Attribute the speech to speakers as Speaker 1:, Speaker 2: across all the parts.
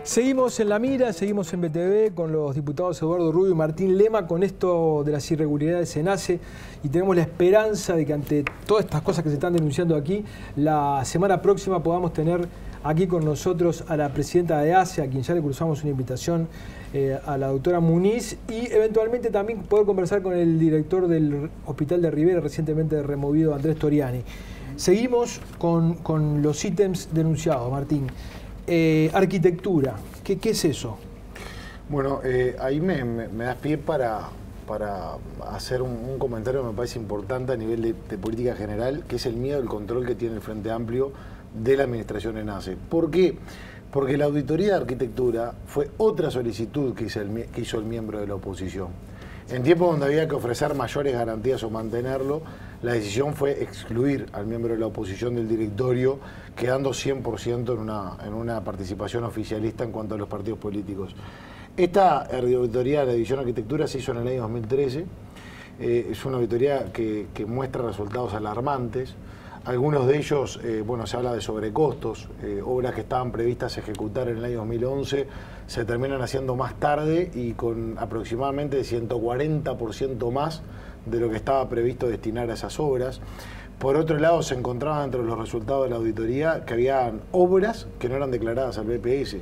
Speaker 1: Seguimos en La Mira, seguimos en BTV con los diputados Eduardo Rubio y Martín Lema con esto de las irregularidades en ACE, y tenemos la esperanza de que ante todas estas cosas que se están denunciando aquí, la semana próxima podamos tener aquí con nosotros a la presidenta de ACE, a quien ya le cruzamos una invitación, a la doctora Muniz, y eventualmente también poder conversar con el director del Hospital de Rivera, recientemente removido, Andrés Toriani. Seguimos con los ítems denunciados, Martín. Arquitectura, ¿qué es eso?
Speaker 2: Bueno, ahí me das pie para hacer un comentario que me parece importante a nivel de política general, que es el miedo al control que tiene el Frente Amplio de la administración en ACE. ¿Por qué? Porque la auditoría de arquitectura fue otra solicitud que hizo el miembro de la oposición. En tiempos donde había que ofrecer mayores garantías o mantenerlo, la decisión fue excluir al miembro de la oposición del directorio, quedando 100% en una participación oficialista en cuanto a los partidos políticos. Esta auditoría de la División de Arquitectura se hizo en el año 2013. Es una auditoría que muestra resultados alarmantes. Algunos de ellos, bueno, se habla de sobrecostos, obras que estaban previstas ejecutar en el año 2011 se terminan haciendo más tarde y con aproximadamente 140% más de lo que estaba previsto destinar a esas obras. Por otro lado, se encontraban entre los resultados de la auditoría que habían obras que no eran declaradas al BPS.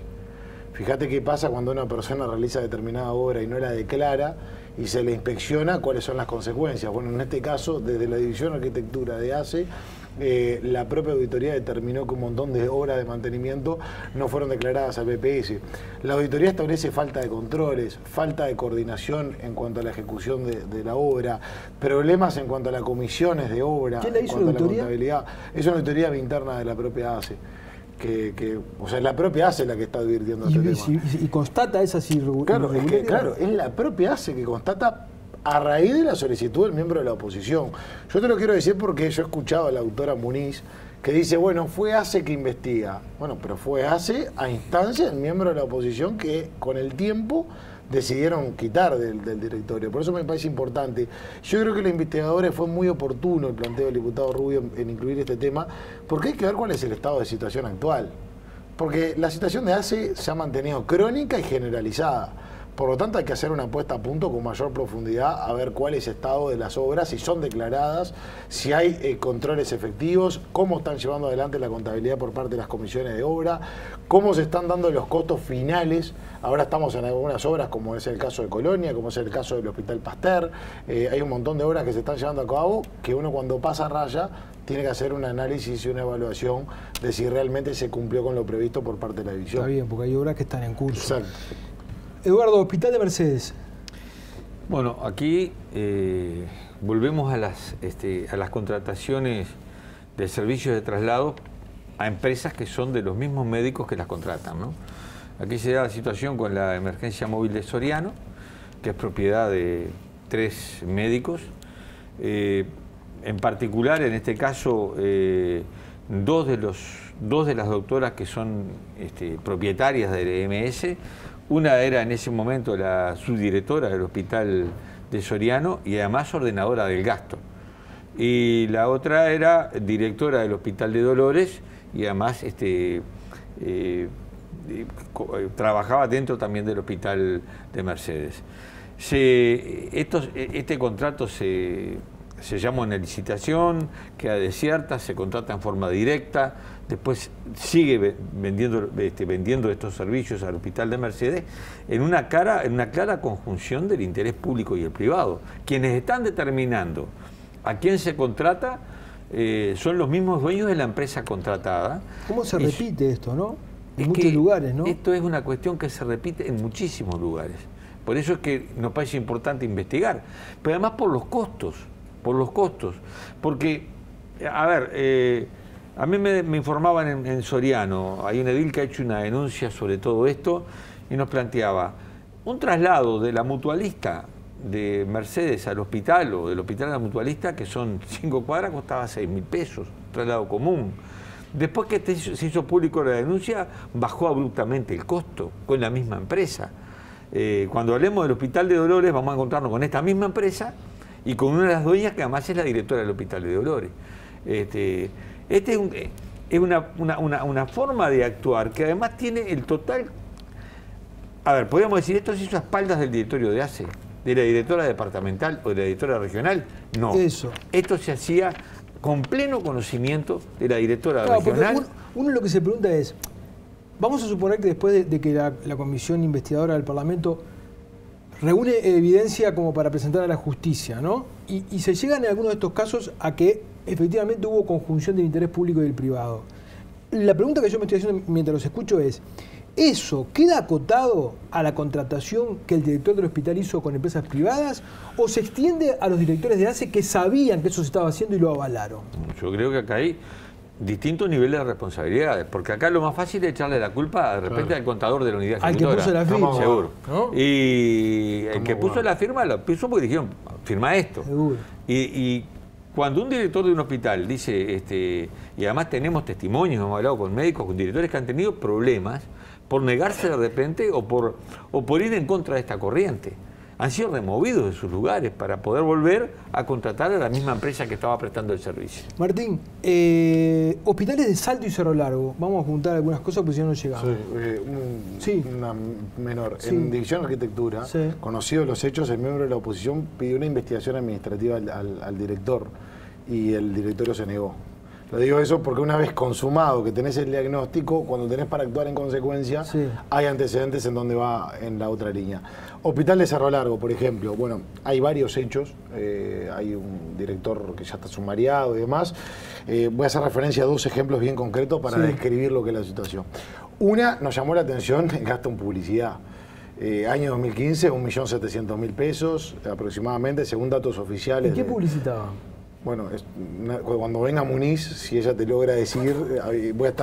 Speaker 2: Fíjate qué pasa cuando una persona realiza determinada obra y no la declara y se le inspecciona, cuáles son las consecuencias. Bueno, en este caso, desde la División de Arquitectura de ACE, la propia auditoría determinó que un montón de obras de mantenimiento no fueron declaradas al BPS. La auditoría establece falta de controles, falta de coordinación en cuanto a la ejecución de la obra, problemas en cuanto a las comisiones de obra,
Speaker 1: ¿Quién la hizo,
Speaker 2: en cuanto
Speaker 1: la
Speaker 2: a la
Speaker 1: auditoría?
Speaker 2: contabilidad. Es una auditoría interna de la propia ACE. O sea, es la propia ACE la que está advirtiendo este tema.
Speaker 1: Y constata esas irregularidades.
Speaker 2: Claro, es la propia ACE que constata a raíz de la solicitud del miembro de la oposición. Yo te lo quiero decir porque yo he escuchado a la doctora Muniz que dice, bueno, fue ACE que investiga. Bueno, pero fue ACE a instancia del miembro de la oposición que con el tiempo decidieron quitar del directorio. Por eso me parece importante. Yo creo que los investigadores fue muy oportuno el planteo del diputado Rubio en incluir este tema, porque hay que ver cuál es el estado de situación actual. Porque la situación de ACE se ha mantenido crónica y generalizada. Por lo tanto, hay que hacer una puesta a punto con mayor profundidad a ver cuál es el estado de las obras, si son declaradas, si hay controles efectivos, cómo están llevando adelante la contabilidad por parte de las comisiones de obra, cómo se están dando los costos finales. Ahora estamos en algunas obras, como es el caso de Colonia, como es el caso del Hospital Pasteur. Hay un montón de obras que se están llevando a cabo que uno cuando pasa raya tiene que hacer un análisis y una evaluación de si realmente se cumplió con lo previsto por parte de la división.
Speaker 1: Está bien, porque hay obras que están en curso.
Speaker 2: Exacto.
Speaker 1: Eduardo, Hospital de Mercedes.
Speaker 3: Bueno, aquí volvemos a las contrataciones de servicios de traslado a empresas que son de los mismos médicos que las contratan, ¿no? Aquí se da la situación con la emergencia móvil de Soriano, que es propiedad de 3 médicos. En particular, en este caso, dos de las doctoras que son propietarias del EMS. Una era en ese momento la subdirectora del Hospital de Soriano y además ordenadora del gasto. Y la otra era directora del Hospital de Dolores y además trabajaba dentro también del Hospital de Mercedes. Este contrato se llama una licitación, queda desierta, se contrata en forma directa, después sigue vendiendo estos servicios al Hospital de Mercedes en una clara conjunción del interés público y el privado. Quienes están determinando a quién se contrata son los mismos dueños de la empresa contratada.
Speaker 1: ¿Cómo se repite esto, no? En muchos lugares, ¿no?
Speaker 3: Esto es una cuestión que se repite en muchísimos lugares. Por eso es que nos parece importante investigar, pero además por los costos. Porque, a ver, a mí me informaban en Soriano, hay un edil que ha hecho una denuncia sobre todo esto y nos planteaba un traslado de la mutualista de Mercedes al hospital o del hospital a la mutualista, que son 5 cuadras, costaba 6.000 pesos, traslado común. Después que se hizo público la denuncia, bajó abruptamente el costo con la misma empresa. Cuando hablemos del Hospital de Dolores vamos a encontrarnos con esta misma empresa y con una de las dueñas que además es la directora del Hospital de Dolores. Es una forma de actuar que además tiene el total A ver, podríamos decir, ¿esto se hizo a espaldas del directorio de ACE? ¿De la directora departamental o de la directora regional? No.
Speaker 1: Eso.
Speaker 3: Esto se hacía con pleno conocimiento de la directora regional.
Speaker 1: Uno lo que se pregunta es, vamos a suponer que después de que la comisión investigadora del Parlamento reúne evidencia como para presentar a la justicia, ¿no? Y se llegan en algunos de estos casos a que efectivamente hubo conjunción del interés público y del privado. La pregunta que yo me estoy haciendo mientras los escucho es, ¿eso queda acotado a la contratación que el director del hospital hizo con empresas privadas o se extiende a los directores de ACE que sabían que eso se estaba haciendo y lo avalaron?
Speaker 3: Yo creo que acá hay distintos niveles de responsabilidades, porque acá lo más fácil es echarle la culpa de repente al contador de la unidad ejecutora.
Speaker 1: Al que puso la firma.
Speaker 3: Seguro.
Speaker 1: ¿No?
Speaker 3: Y el que puso la firma lo puso porque dijeron, firma esto.
Speaker 1: Seguro.
Speaker 3: Y cuando un director de un hospital dice, y además tenemos testimonios, hemos hablado con médicos, con directores que han tenido problemas por negarse de repente o por ir en contra de esta corriente. Han sido removidos de sus lugares para poder volver a contratar a la misma empresa que estaba prestando el servicio.
Speaker 1: Martín, hospitales de Salto y Cerro Largo, vamos a juntar algunas cosas porque si no llegamos.
Speaker 2: Una menor.
Speaker 1: Sí.
Speaker 2: En División de Arquitectura,
Speaker 1: sí,
Speaker 2: conocidos los hechos, el miembro de la oposición pidió una investigación administrativa al director y el directorio se negó. Lo digo eso porque una vez consumado que tenés el diagnóstico, cuando tenés para actuar en consecuencia, sí, hay antecedentes en donde va en la otra línea. Hospital de Cerro Largo, por ejemplo, bueno, hay varios hechos, hay un director que ya está sumariado y demás. Voy a hacer referencia a dos ejemplos bien concretos para describir lo que es la situación. Una, nos llamó la atención el gasto en publicidad. Año 2015, 1.700.000 pesos aproximadamente, según datos oficiales.
Speaker 1: ¿En qué publicitaban?
Speaker 2: Bueno, cuando venga Muniz, si ella te logra decir,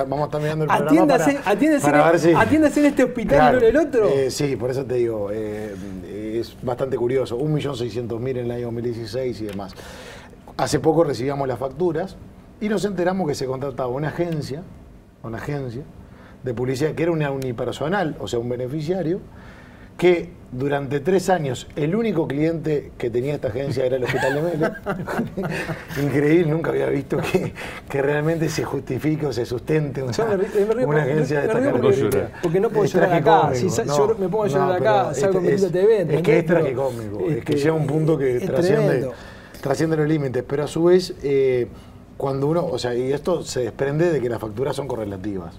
Speaker 2: vamos a estar mirando el programa
Speaker 1: ¿Atiéndase en este hospital, claro, y no en el otro?
Speaker 2: Sí, por eso te digo, es bastante curioso. 1.600.000 en el año 2016 y demás. Hace poco recibíamos las facturas y nos enteramos que se contrataba una agencia de publicidad que era una unipersonal, o sea, un beneficiario, que durante 3 años el único cliente que tenía esta agencia era el Hospital de Melo. Increíble, nunca había visto que realmente se justifique o se sustente una agencia de esta característica.
Speaker 1: Porque no puedo llorar acá, si yo me pongo a llorar acá, salgo en Medita TV.
Speaker 2: Es que es tragicómico, es que llega un punto que trasciende los límites, pero a su vez, cuando uno, o sea, y esto se desprende de que las facturas son correlativas.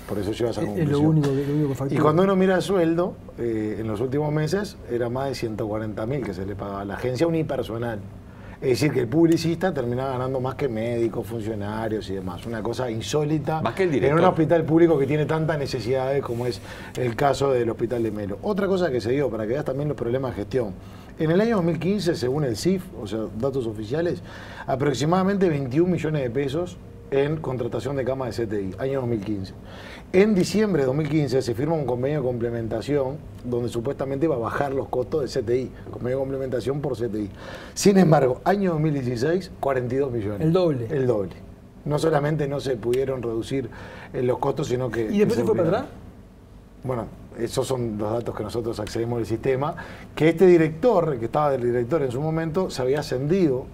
Speaker 2: Por eso lleva esa conclusión.
Speaker 1: Es lo único que factura.
Speaker 2: Y cuando uno mira el sueldo, en los últimos meses era más de 140.000 que se le pagaba a la agencia unipersonal. Es decir, que el publicista terminaba ganando más que médicos, funcionarios y demás. Una cosa insólita
Speaker 3: más que el director.
Speaker 2: En un hospital público que tiene tantas necesidades como es el caso del Hospital de Melo. Otra cosa que se dio, para que veas también los problemas de gestión. En el año 2015, según el CIF, o sea, datos oficiales, aproximadamente 21 millones de pesos en contratación de camas de CTI, año 2015. En diciembre de 2015 se firma un convenio de complementación donde supuestamente va a bajar los costos de CTI, convenio de complementación por CTI. Sin embargo, año 2016, 42 millones.
Speaker 1: El doble.
Speaker 2: El doble. No solamente no se pudieron reducir los costos, sino que...
Speaker 1: ¿Y después se fue para atrás?
Speaker 2: Bueno, esos son los datos que nosotros accedemos del sistema, que este director, que estaba del director en su momento, se había ascendido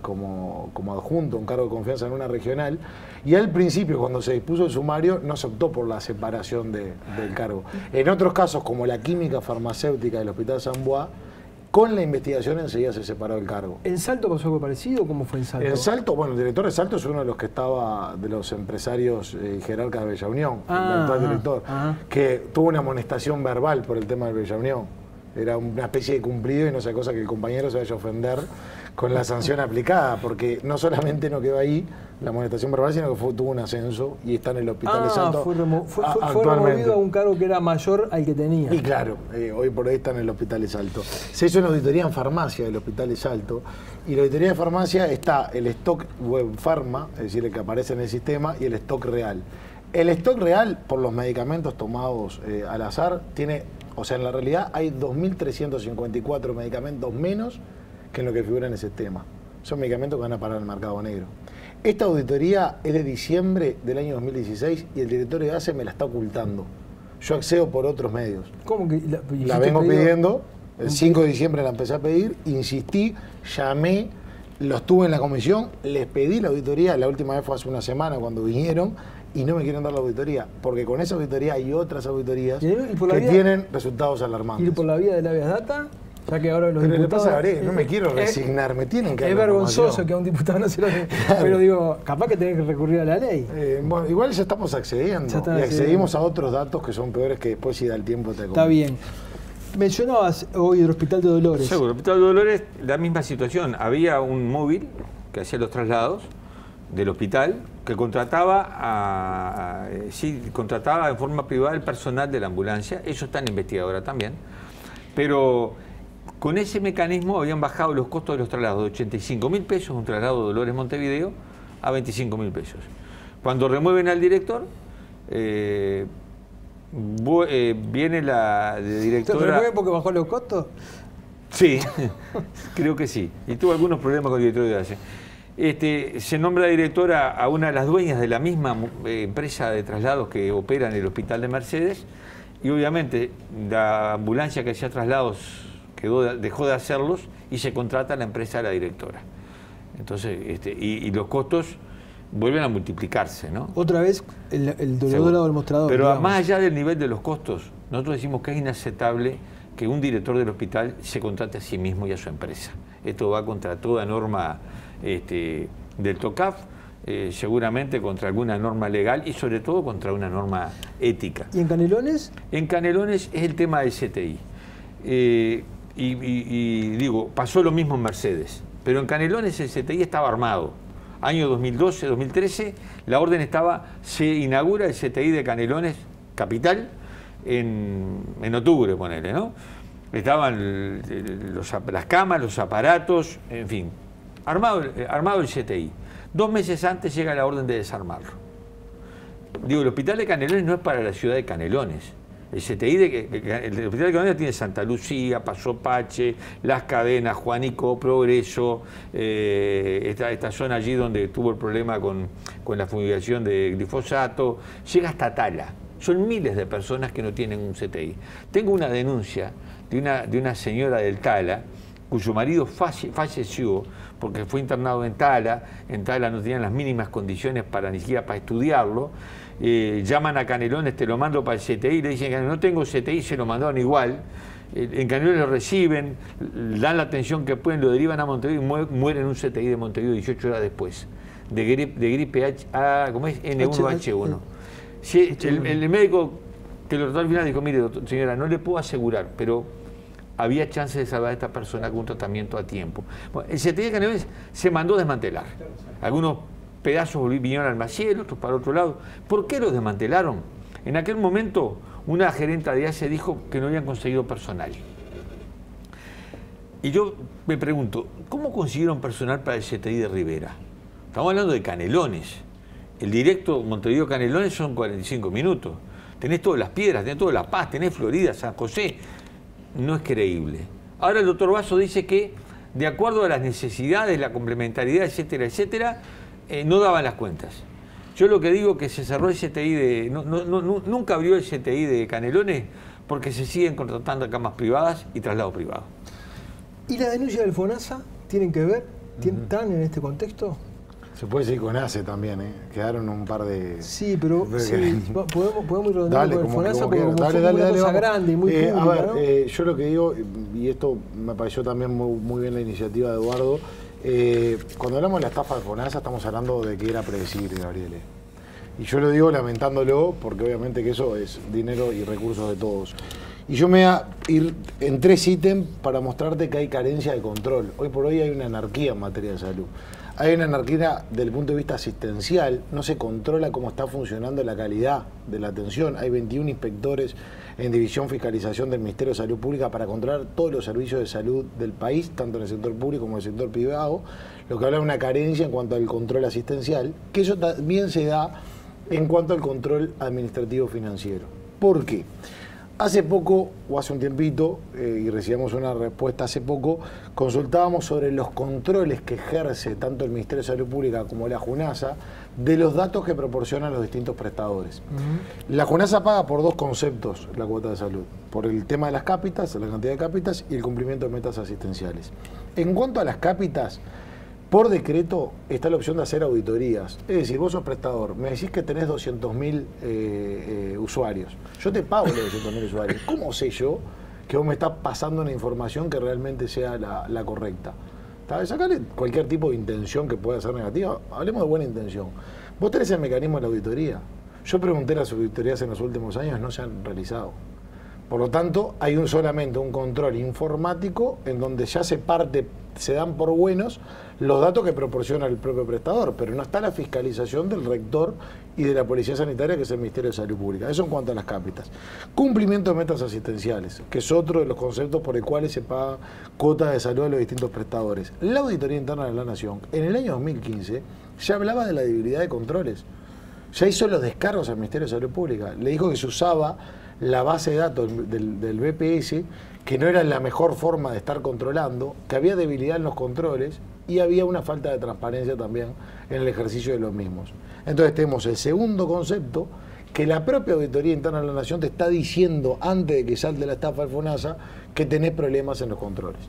Speaker 2: como adjunto, un cargo de confianza en una regional, y al principio, cuando se dispuso el sumario, no se optó por la separación del cargo. En otros casos, como la química farmacéutica del Hospital San Bois, con la investigación enseguida se separó el cargo.
Speaker 1: ¿En Salto pasó algo parecido? ¿Cómo fue en Salto?
Speaker 2: En Salto, bueno, el director de Salto es uno de los que estaba, de los empresarios jerarcas de Bella Unión, el actual director, que tuvo una amonestación verbal por el tema de Bella Unión. Era una especie de cumplido y no sea cosa que el compañero se vaya a ofender con la sanción aplicada, porque no solamente no quedó ahí la amonestación verbal, sino que tuvo un ascenso y está en el Hospital de Salto
Speaker 1: fue removido a un cargo que era mayor al que tenía.
Speaker 2: Y claro, hoy por hoy está en el Hospital de Salto. Se hizo una auditoría en farmacia del Hospital de Salto, y la auditoría de farmacia está el stock web pharma, es decir, el que aparece en el sistema, y el stock real. El stock real, por los medicamentos tomados al azar, tiene, o sea, en la realidad hay 2.354 medicamentos menos que en lo que figura en el sistema. Son medicamentos que van a parar al mercado negro. Esta auditoría es de diciembre del año 2016 y el directorio de ACE me la está ocultando. Yo accedo por otros medios.
Speaker 1: ¿Cómo que
Speaker 2: la vengo pidiendo? El 5 de diciembre la empecé a pedir, insistí, llamé, los tuve en la comisión, les pedí la auditoría, la última vez fue hace una semana cuando vinieron, y no me quieren dar la auditoría, porque con esa auditoría hay otras auditorías
Speaker 1: ¿Y por la
Speaker 2: que
Speaker 1: vía,
Speaker 2: tienen resultados alarmantes.
Speaker 1: ¿Ir por la vía de la Habeas Data? Ya que ahora los
Speaker 2: Pero
Speaker 1: diputados...
Speaker 2: le pasa a Gabriel, no me quiero resignar, me tienen que dar
Speaker 1: Es
Speaker 2: la
Speaker 1: vergonzoso
Speaker 2: información.
Speaker 1: que a un diputado no se lo dé.
Speaker 2: Claro.
Speaker 1: Pero digo, capaz que tenés que recurrir a la ley.
Speaker 2: Bueno, igual ya estamos accediendo
Speaker 1: Ya están
Speaker 2: y
Speaker 1: accediendo.
Speaker 2: accedimos a otros datos que son peores que después si da el tiempo te
Speaker 1: Está
Speaker 2: comento.
Speaker 1: bien. Mencionabas hoy el Hospital de Dolores.
Speaker 3: Seguro, el Hospital de Dolores, la misma situación. Había un móvil que hacía los traslados del hospital que contrataba contrataba en forma privada el personal de la ambulancia. Eso está en investigadora también. Pero con ese mecanismo habían bajado los costos de los traslados de 85.000 pesos, un traslado de Dolores-Montevideo, a 25.000 pesos. Cuando remueven al director, viene la directora...
Speaker 1: ¿Se remueve porque bajó los costos?
Speaker 3: Sí, creo que sí. Y tuvo algunos problemas con el director de ACE. Se nombra directora a una de las dueñas de la misma empresa de traslados que opera en el hospital de Mercedes, y obviamente la ambulancia que hacía traslados dejó de hacerlos y se contrata a la empresa de la directora. Entonces, y los costos vuelven a multiplicarse, ¿no?
Speaker 1: Otra vez el dolor del mostrador.
Speaker 3: Pero
Speaker 1: digamos.
Speaker 3: más allá del nivel de los costos, nosotros decimos que es inaceptable que un director del hospital se contrate a sí mismo y a su empresa. Esto va contra toda norma del TOCAF, seguramente contra alguna norma legal y sobre todo contra una norma ética.
Speaker 1: ¿Y en Canelones?
Speaker 3: En Canelones es el tema del CTI. Y digo, pasó lo mismo en Mercedes, pero en Canelones el CTI estaba armado. Año 2012, 2013, la orden se inaugura el CTI de Canelones, capital, en octubre, ponele, ¿no? Estaban las camas, los aparatos, en fin, armado el CTI. 2 meses antes llega la orden de desarmarlo. Digo, el hospital de Canelones no es para la ciudad de Canelones. El CTI el hospital de Canelones tiene Santa Lucía, Paso Pache, Las Cadenas, Juanico, Progreso, esta zona allí donde tuvo el problema con la fumigación de glifosato, llega hasta Tala. Son miles de personas que no tienen un CTI. Tengo una denuncia de una señora del Tala, cuyo marido falleció porque fue internado en Tala no tenían las mínimas condiciones ni siquiera para estudiarlo. Llaman a Canelones, te lo mando para el CTI, le dicen, no tengo CTI, se lo mandaron igual. En Canelones lo reciben, dan la atención que pueden, lo derivan a Montevideo y mueren en un CTI de Montevideo 18 horas después, de gripe ¿cómo es? N1H1. Sí, el médico que lo trató al final dijo, mire, señora, no le puedo asegurar, pero había chance de salvar a esta persona con un tratamiento a tiempo. Bueno, el CTI de Canelones se mandó desmantelar. Algunos pedazos vinieron al Maciel, otros para otro lado. ¿Por qué los desmantelaron? En aquel momento, una gerenta de ACE dijo que no habían conseguido personal. Y yo me pregunto, ¿cómo consiguieron personal para el CTI de Rivera? Estamos hablando de Canelones. El directo Montevideo-Canelones son 45 minutos. Tenés todas las Piedras, tenés toda La Paz, tenés Florida, San José. No es creíble. Ahora el doctor Basso dice que, de acuerdo a las necesidades, la complementariedad, etcétera, etcétera, no daban las cuentas. Yo lo que digo es que se cerró el CTI nunca abrió el CTI de Canelones porque se siguen contratando camas privadas y traslados privados.
Speaker 1: ¿Y la denuncia del FONASA tienen que ver? ¿Están en este contexto?
Speaker 2: Se puede seguir con ACE también, ¿eh? Quedaron un par de...
Speaker 1: Sí, pero sí, podemos ir
Speaker 2: dale,
Speaker 1: con el FONASA
Speaker 2: como
Speaker 1: porque como
Speaker 2: dale,
Speaker 1: fue una cosa
Speaker 2: vamos.
Speaker 1: grande y muy pública,
Speaker 2: a ver,
Speaker 1: ¿no?
Speaker 2: yo lo que digo, y esto me pareció también muy bien la iniciativa de Eduardo, cuando hablamos de la estafa de FONASA estamos hablando de que era predecible, Gabriele. Y yo lo digo lamentándolo porque obviamente que eso es dinero y recursos de todos. Y yo me voy a ir en 3 ítems para mostrarte que hay carencia de control. Hoy por hoy hay una anarquía en materia de salud. Hay una anarquía desde el punto de vista asistencial, no se controla cómo está funcionando la calidad de la atención. Hay 21 inspectores en División Fiscalización del Ministerio de Salud Pública para controlar todos los servicios de salud del país, tanto en el sector público como en el sector privado, lo que habla de una carencia en cuanto al control asistencial, que eso también se da en cuanto al control administrativo financiero. ¿Por qué? Hace poco, o hace un tiempito, y recibimos una respuesta hace poco, consultábamos sobre los controles que ejerce tanto el Ministerio de Salud Pública como la JUNASA de los datos que proporcionan los distintos prestadores. La JUNASA paga por 2 conceptos la cuota de salud, por el tema de las cápitas, la cantidad de cápitas y el cumplimiento de metas asistenciales. En cuanto a las cápitas, por decreto está la opción de hacer auditorías. Es decir, vos sos prestador, me decís que tenés 200.000 usuarios. Yo te pago los 200.000 usuarios. ¿Cómo sé yo que vos me estás pasando una información que realmente sea la correcta? Sacarle cualquier tipo de intención que pueda ser negativa. Hablemos de buena intención. Vos tenés el mecanismo de la auditoría. Yo pregunté las auditorías en los últimos años, no se han realizado. Por lo tanto, hay solamente un control informático en donde ya se dan por buenos los datos que proporciona el propio prestador, pero no está la fiscalización del rector y de la Policía Sanitaria, que es el Ministerio de Salud Pública. Eso en cuanto a las cápitas. Cumplimiento de metas asistenciales, que es otro de los conceptos por el cuales se paga cuotas de salud a los distintos prestadores. La Auditoría Interna de la Nación, en el año 2015, ya hablaba de la debilidad de controles. Ya hizo los descargos al Ministerio de Salud Pública. Le dijo que se usaba la base de datos del BPS, que no era la mejor forma de estar controlando, que había debilidad en los controles y había una falta de transparencia también en el ejercicio de los mismos. Entonces tenemos el segundo concepto, que la propia Auditoría Interna de la Nación te está diciendo antes de que salte la estafa al FONASA que tenés problemas en los controles.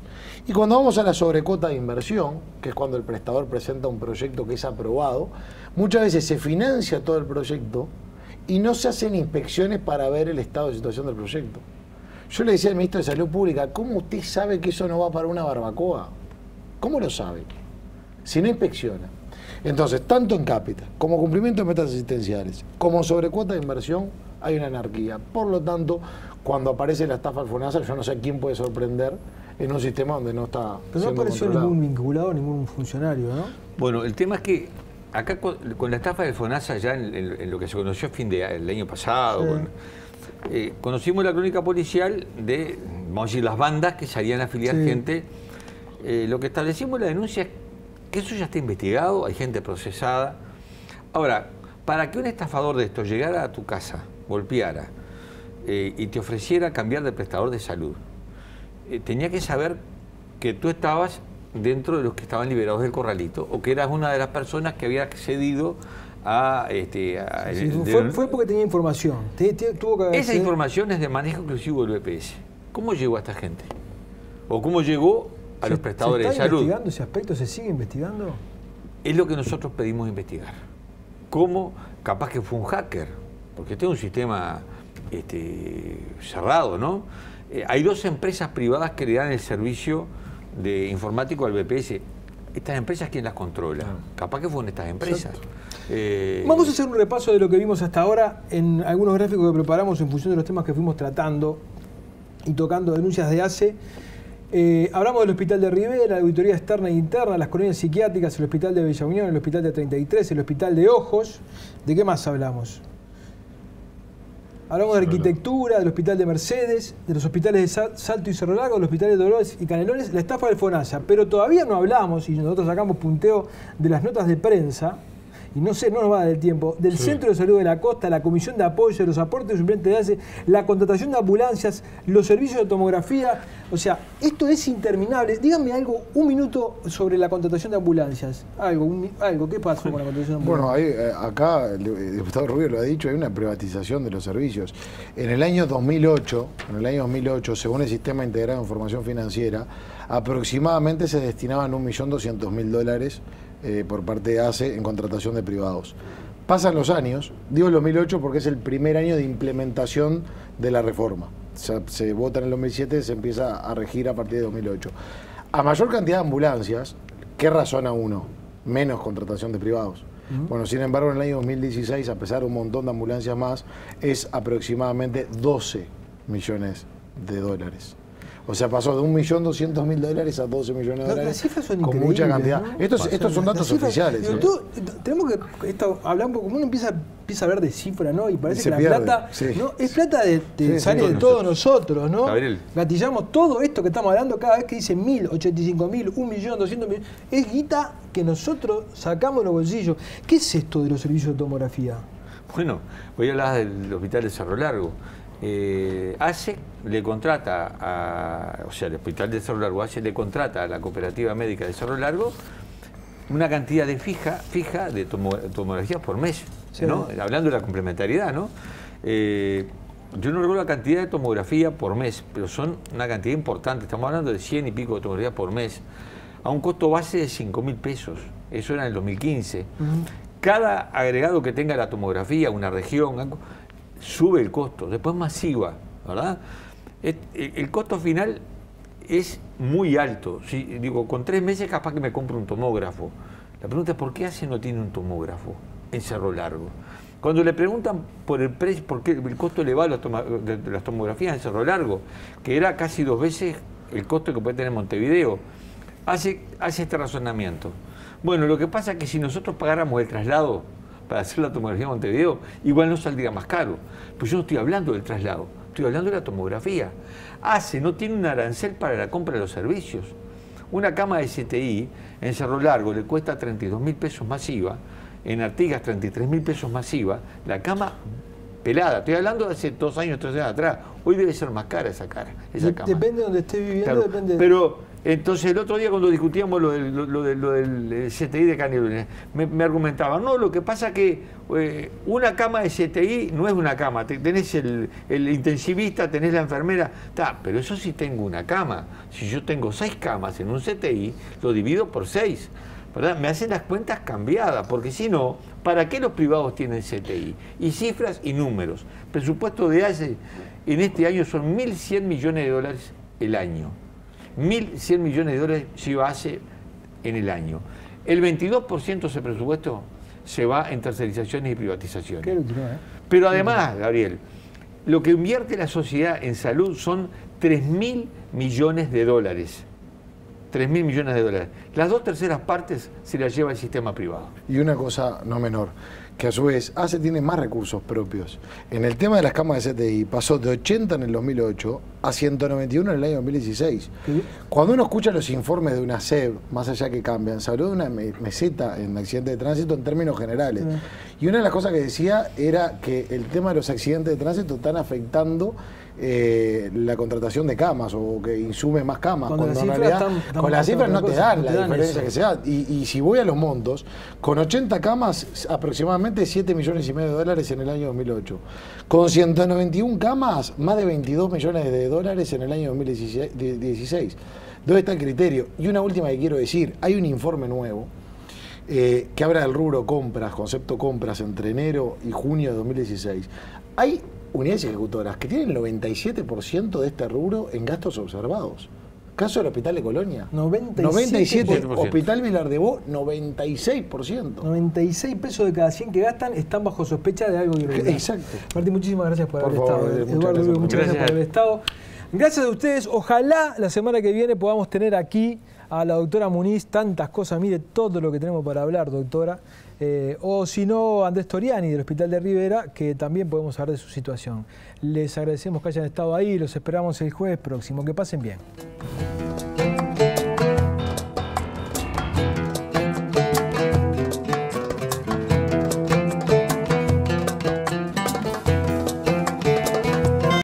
Speaker 2: Y cuando vamos a la sobrecuota de inversión, que es cuando el prestador presenta un proyecto que es aprobado, muchas veces se financia todo el proyecto y no se hacen inspecciones para ver el estado de situación del proyecto. Yo le decía al ministro de Salud Pública, ¿cómo usted sabe que eso no va para una barbacoa? ¿Cómo lo sabe? Si no inspecciona. Entonces, tanto en cápita, como cumplimiento de metas asistenciales, como sobrecuota de inversión, hay una anarquía. Por lo tanto, cuando aparece la estafa al FONASA, yo no sé quién puede sorprender en un sistema donde no está.
Speaker 1: Pero no apareció ningún vinculado, ningún funcionario, ¿no?
Speaker 3: Bueno, el tema es que acá con la estafa del FONASA, ya en lo que se conoció a fin del año pasado, sí, conocimos la crónica policial de, vamos a decir, las bandas que salían a afiliar gente. Lo que establecimos en la denuncia es que eso ya está investigado, hay gente procesada. Ahora, para que un estafador de esto llegara a tu casa, golpeara y te ofreciera cambiar de prestador de salud, tenía que saber que tú estabas dentro de los que estaban liberados del corralito, o que eras una de las personas que había accedido a...
Speaker 1: fue porque tenía información.
Speaker 3: Esa información es de manejo exclusivo del BPS. ¿Cómo llegó a esta gente? ¿O cómo llegó a los prestadores de salud?
Speaker 1: ¿Se está investigando ese aspecto? ¿Se sigue investigando?
Speaker 3: Es lo que nosotros pedimos investigar. ¿Cómo? Capaz que fue un hacker, porque este es un sistema cerrado, ¿no? Hay dos empresas privadas que le dan el servicio de informático al BPS. Estas empresas, ¿quién las controla? Capaz que fueron estas empresas.
Speaker 1: Vamos a hacer un repaso de lo que vimos hasta ahora en algunos gráficos que preparamos en función de los temas que fuimos tratando y tocando denuncias de ACE. Hablamos del Hospital de Rivera, la auditoría externa e interna, las colonias psiquiátricas, el Hospital de Bella Unión, el Hospital de 33, el Hospital de Ojos. ¿De qué más hablamos? Hablamos de arquitectura, del Hospital de Mercedes, de los hospitales de Salto y Cerro Largo, del Hospital de Dolores y Canelones, la estafa del FONASA. Pero todavía no hablamos, y nosotros sacamos punteo de las notas de prensa, y no sé, no nos va a dar el tiempo, del Centro de Salud de la Costa, la Comisión de Apoyo, de los aportes de suplentes de ACE, la contratación de ambulancias, los servicios de tomografía. O sea, esto es interminable. Díganme algo, un minuto sobre la contratación de ambulancias. Algo, ¿qué pasó con la contratación de ambulancias?
Speaker 2: Bueno, acá el diputado Rubio lo ha dicho, hay una privatización de los servicios. En el año 2008, según el Sistema Integrado de Información Financiera, aproximadamente se destinaban $1.200.000 por parte de ACE en contratación de privados. Pasan los años, digo el 2008 porque es el primer año de implementación de la reforma. Se vota en el 2007, se empieza a regir a partir de 2008. A mayor cantidad de ambulancias, ¿qué razona uno? Menos contratación de privados. Bueno, sin embargo, en el año 2016, a pesar de un montón de ambulancias más, es aproximadamente $12 millones. O sea, pasó de $1.200.000 a $12 millones.
Speaker 1: Las cifras son
Speaker 2: con
Speaker 1: increíbles,
Speaker 2: mucha cantidad.
Speaker 1: ¿no?
Speaker 2: Estos son datos oficiales.
Speaker 1: Tenemos que hablar un poco, como uno empieza a hablar de cifras, ¿no? Y parece que la
Speaker 2: pierde,
Speaker 1: plata ¿no? Es plata sale de todos nosotros, ¿no?
Speaker 3: Gabriel.
Speaker 1: Gatillamos todo esto que estamos hablando cada vez que dice 1.000, 85.000, 1.200.000. Es guita que nosotros sacamos de los bolsillos. ¿Qué es esto de los servicios de tomografía?
Speaker 3: Bueno, voy a hablar del Hospital de Cerro Largo. ACE le contrata o sea, el Hospital de Cerro Largo, ACE le contrata a la Cooperativa Médica de Cerro Largo una cantidad fija de tomografías por mes, sí, ¿no? Hablando de la complementariedad, ¿no? Yo no recuerdo la cantidad de tomografía por mes, pero son una cantidad importante. Estamos hablando de 100 y pico de tomografías por mes. a un costo base de 5.000 pesos. Eso era en el 2015. Cada agregado que tenga la tomografía, una región, algo, sube el costo. Después masiva, ¿verdad? El costo final es muy alto. Si, digo, con 3 meses capaz que me compro un tomógrafo. La pregunta es, ¿por qué ACE no tiene un tomógrafo en Cerro Largo? Cuando le preguntan por el precio, por qué el costo elevado de las tomografías en Cerro Largo, que era casi 2 veces el costo que puede tener Montevideo, hace este razonamiento. Bueno, lo que pasa es que si nosotros pagáramos el traslado para hacer la tomografía en Montevideo, igual no saldría más caro. Pues yo no estoy hablando del traslado, estoy hablando de la tomografía. ACE no tiene un arancel para la compra de los servicios. Una cama de CTI en Cerro Largo le cuesta 32.000 pesos masiva, en Artigas 33.000 pesos masiva, la cama pelada. Estoy hablando de hace 2 años, 3 años atrás. Hoy debe ser más cara esa cama.
Speaker 1: Depende de donde esté viviendo,
Speaker 3: claro,
Speaker 1: depende.
Speaker 3: Pero entonces el otro día cuando discutíamos lo del CTI de Canelones, me argumentaban, no, lo que pasa que una cama de CTI no es una cama, tenés el intensivista, tenés la enfermera, pero eso sí tengo una cama. Si yo tengo 6 camas en un CTI, lo divido por 6. ¿Verdad? Me hacen las cuentas cambiadas, porque si no, ¿para qué los privados tienen CTI? Y cifras y números. Presupuesto de ACE en este año son 1.100 millones de dólares el año. 1.100 millones de dólares lleva ACE en el año. El 22% de ese presupuesto se va en tercerizaciones y privatizaciones.
Speaker 1: Qué último,
Speaker 3: Pero además, Gabriel, lo que invierte la sociedad en salud son 3.000 millones de dólares. 3.000 millones de dólares. Las 2/3 partes se las lleva el sistema privado.
Speaker 2: Y una cosa no menor, que a su vez ACE tiene más recursos propios. En el tema de las camas de CTI pasó de 80 en el 2008 a 191 en el año 2016.
Speaker 1: ¿Sí?
Speaker 2: Cuando uno escucha los informes de una SEB, más allá que cambian, se habló de una meseta en accidentes de tránsito en términos generales. Sí. Y una de las cosas que decía era que el tema de los accidentes de tránsito están afectando la contratación de camas o que insume más camas, cuando en realidad con las cifras no te dan la diferencia que se da. Y si voy a los montos, con 80 camas aproximadamente 7,5 millones de dólares en el año 2008. Con 191 camas, más de 22 millones de dólares en el año 2016. ¿Dónde está el criterio? Y una última que quiero decir, hay un informe nuevo que habla del rubro compras, concepto compras entre enero y junio de 2016. Hay unidades ejecutoras que tienen el 97% de este rubro en gastos observados. Caso del Hospital de Colonia. 97%. Hospital Vilar de Bo, 96%.
Speaker 1: 96 pesos de cada 100 que gastan están bajo sospecha de algo irregular.
Speaker 2: Exacto.
Speaker 1: Martín, muchísimas gracias por haber
Speaker 2: favor,
Speaker 1: estado. Eduardo, muchas gracias por haber estado. Gracias a ustedes. Ojalá la semana que viene podamos tener aquí a la doctora Muniz, tantas cosas, mire todo lo que tenemos para hablar, doctora. O si no, Andrés Toriani del Hospital de Rivera, que también podemos hablar de su situación. Les agradecemos que hayan estado ahí, los esperamos el jueves próximo. Que pasen bien.